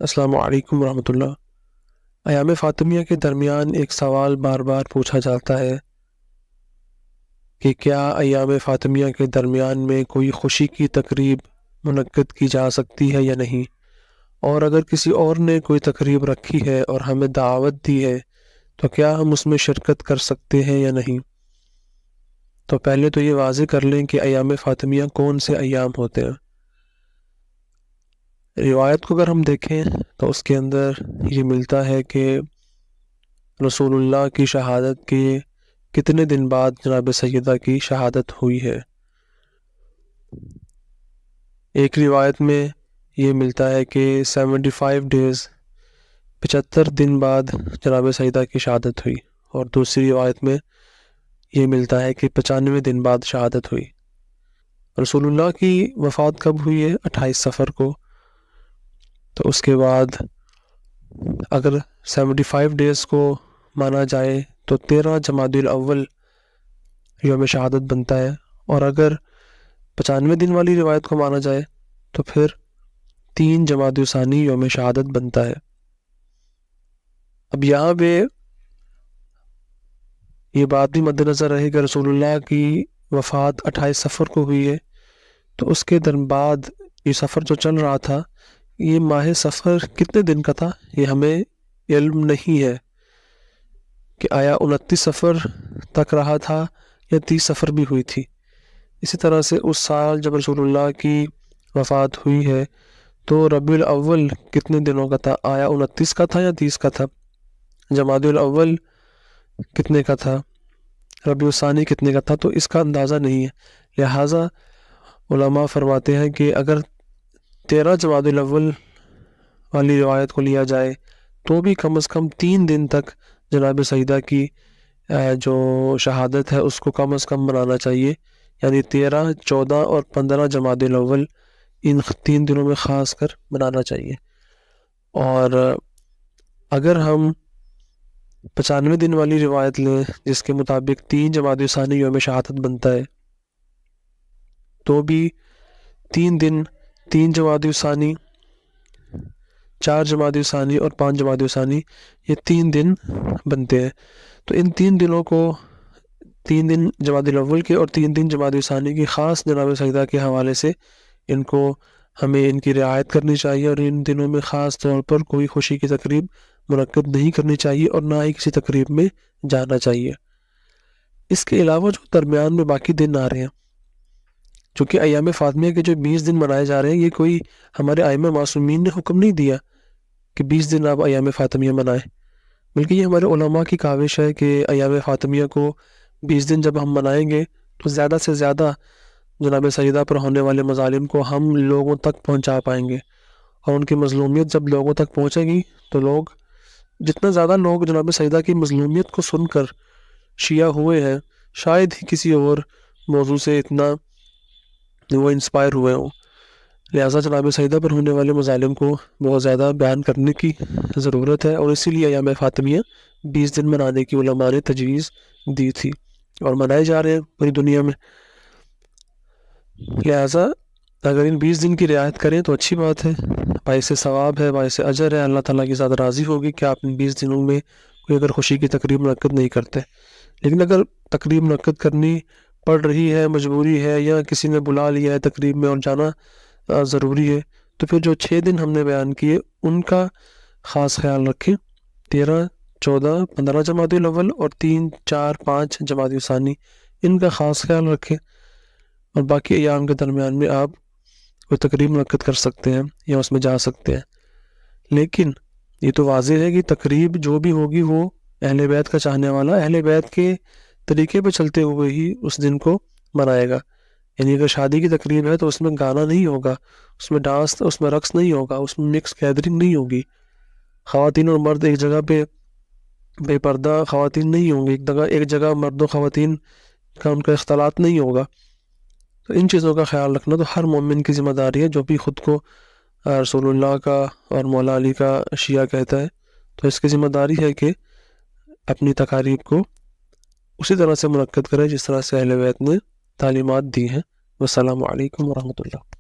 السلام علیکم ورحمۃ اللہ۔ ایام فاطمیہ کے درمیان ایک سوال بار بار پوچھا جاتا ہے کہ کیا ایام فاطمیہ کے درمیان میں کوئی خوشی کی تقریب منعقد کی جا سکتی ہے یا نہیں، اور اگر کسی اور نے کوئی تقریب رکھی ہے اور ہمیں دعوت دی ہے تو کیا ہم اس میں شرکت کر سکتے ہیں یا نہیں۔ تو پہلے تو یہ واضح کر لیں کہ ایام فاطمیہ کون سے ایام ہوتے ہیں۔ روایت کو اگر ہم دیکھیں تو اس کے اندر یہ ملتا ہے کہ رسول اللہ کی شہادت کے کتنے دن بعد جناب سیدہ کی شہادت ہوئی ہے۔ ایک روایت میں یہ ملتا ہے کہ 75 ڈیز 75 دن بعد جناب سیدہ کی شہادت ہوئی، اور دوسری روایت میں یہ ملتا ہے کہ 95 دن بعد شہادت ہوئی۔ رسول اللہ کی وفات کب ہوئی ہے؟ 28 صفر کو۔ تو اس کے بعد اگر 75 ڈیز کو مانا جائے تو 13 جمادی الاول یوم شہادت بنتا ہے، اور اگر 95 دن والی روایت کو مانا جائے تو پھر 3 جمادی الثانی یوم شہادت بنتا ہے۔ اب یہاں پہ یہ بات بھی مد نظر رہے کہ رسول اللہ کی وفات 28 صفر کو ہوئی ہے، تو اس کے بعد یہ سفر جو چل رہا تھا، یہ ماہ سفر کتنے دن کا تھا یہ ہمیں علم نہیں ہے کہ آیا 29 سفر تک رہا تھا یا 30 سفر بھی ہوئی تھی۔ اسی طرح سے اس سال جب رسول اللہ کی وفات ہوئی ہے تو ربیع الاول کتنے دنوں کا تھا؟ آیا 29 کا تھا یا 30 کا تھا؟ جمادی الاول کتنے کا تھا؟ ربیع الثانی کتنے کا تھا؟ تو اس کا اندازہ نہیں ہے۔ لہٰذا علماء فرماتے ہیں کہ اگر 13 جمادی الاول والی روایت کو لیا جائے تو بھی کم از کم 3 دن تک جناب سیدہ کی جو شہادت ہے اس کو کم از کم منانا چاہیے، یعنی 13، 14 اور 15 جمادی الاول، ان 3 دنوں میں خاص کر منانا چاہیے۔ اور اگر ہم 95 دن والی روایت لیں جس کے مطابق 3 جمادی الثانی یوم شہادت بنتا ہے، تو بھی 3 دن، 3 جمادی الثانی، 4 جمادی الثانی اور 5 جمادی الثانی، یہ 3 دن بنتے ہیں۔ تو ان 3 دنوں کو، 3 دن جمادی الاول کے اور 3 دن جمادی الثانی کی، خاص جناب سیدہ کے حوالے سے ان کو ہمیں ان کی رعایت کرنی چاہیے، اور ان دنوں میں خاص طور پر کوئی خوشی کی تقریب منعقد نہیں کرنی چاہیے اور نہ ہی کسی تقریب میں جانا چاہیے۔ اس کے علاوہ جو درمیان میں باقی دن آ رہے ہیں، چونکہ ایام فاطمیہ کے جو 20 دن منائے جا رہے ہیں، یہ کوئی ہمارے ائمہ معصومین نے حکم نہیں دیا کہ 20 دن آپ ایام فاطمیہ منائیں، بلکہ یہ ہمارے علماء کی کاوش ہے کہ ایام فاطمیہ کو 20 دن جب ہم منائیں گے تو زیادہ سے زیادہ جناب سیدہ پر ہونے والے مظالم کو ہم لوگوں تک پہنچا پائیں گے، اور ان کی مظلومیت جب لوگوں تک پہنچے گی تو لوگ، جتنا زیادہ لوگ جناب سیدہ کی مظلومیت کو سن کر شیعہ ہوئے ہیں، شاید ہی کسی اور موضوع سے اتنا وہ انسپائر ہوئے ہوں۔ لہٰذا جناب سیدہ پر ہونے والے مظالم کو بہت زیادہ بیان کرنے کی ضرورت ہے، اور اسی لیے ایام فاطمیہ 20 دن منانے کی علماء نے تجویز دی تھی، اور منائے جا رہے ہیں پوری دنیا میں۔ لہٰذا اگر ان 20 دن کی رعایت کریں تو اچھی بات ہے، باعث ثواب ہے، باعث اجر ہے، اللہ تعالیٰ کی ذات راضی ہوگی کہ آپ ان 20 دنوں میں کوئی اگر خوشی کی تقریب منعقد نہیں کرتے۔ لیکن اگر تقریب منعقد کرنی پڑ رہی ہے، مجبوری ہے، یا کسی نے بلا لیا ہے تقریب میں اور جانا ضروری ہے، تو پھر جو 6 دن ہم نے بیان کیے ان کا خاص خیال رکھیں، 13، 14، 15 جمادی الاول اور 3، 4، 5 جمادی الثانی، ان کا خاص خیال رکھیں، اور باقی ایام کے درمیان میں آپ کوئی تقریب منعقد کر سکتے ہیں یا اس میں جا سکتے ہیں۔ لیکن یہ تو واضح ہے کہ تقریب جو بھی ہوگی وہ اہل بیت کا چاہنے والا اہل بیت کے طریقے پہ چلتے ہوئے ہی اس دن کو منائے گا۔ یعنی اگر شادی کی تقریب ہے تو اس میں گانا نہیں ہوگا، اس میں ڈانس، اس میں رقص نہیں ہوگا، اس میں مکس گیدرنگ نہیں ہوگی، خواتین اور مرد ایک جگہ پہ بے پردہ خواتین نہیں ہوں گی، ایک جگہ مرد و خواتین کا ان کا اختلاط نہیں ہوگا۔ تو ان چیزوں کا خیال رکھنا تو ہر مومن کی ذمہ داری ہے جو بھی خود کو رسول اللہ کا اور مولا علی کا شیعہ کہتا ہے، تو اس کی ذمہ داری ہے کہ اپنی تقاریب کو اسی طرح سے منعقد کرے جس طرح سے اہل بیت نے تعلیمات دی ہیں۔ والسلام علیکم ورحمۃ اللہ۔